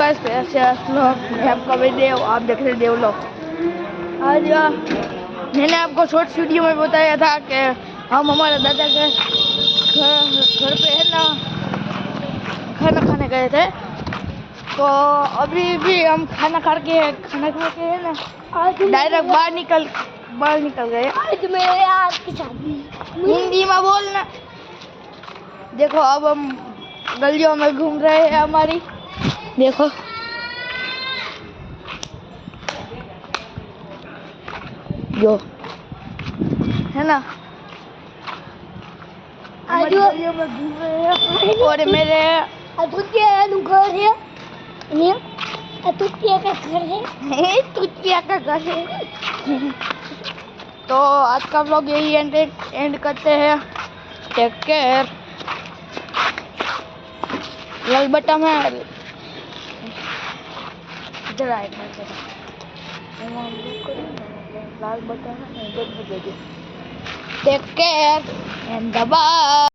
Guys कैसे आप लोग? मैं आपका देव, आप देख रहे देवलोक। आज मैंने आपको शॉर्ट वीडियो में बताया था कि हम हमारे दादा के घर पे है ना खाना खाने गए थे। तो अभी भी हम खाना खा के है ना डायरेक्ट बाहर निकल गए। आज मेरे आपकी शादी हिंदी में बोलना। देखो अब हम गलियों में घूम रहे हैं हमारी। देखो यो है ना हमारी गलियों में घूम रहे हैं। और मेरे अतुतिया घर है ने अतुतिया का घर है तुतिया का घर है। तो आज का व्लॉग यही एंड करते हैं। Take care. लाल बटन में इधर आए लाल बटन है। Take care and bye.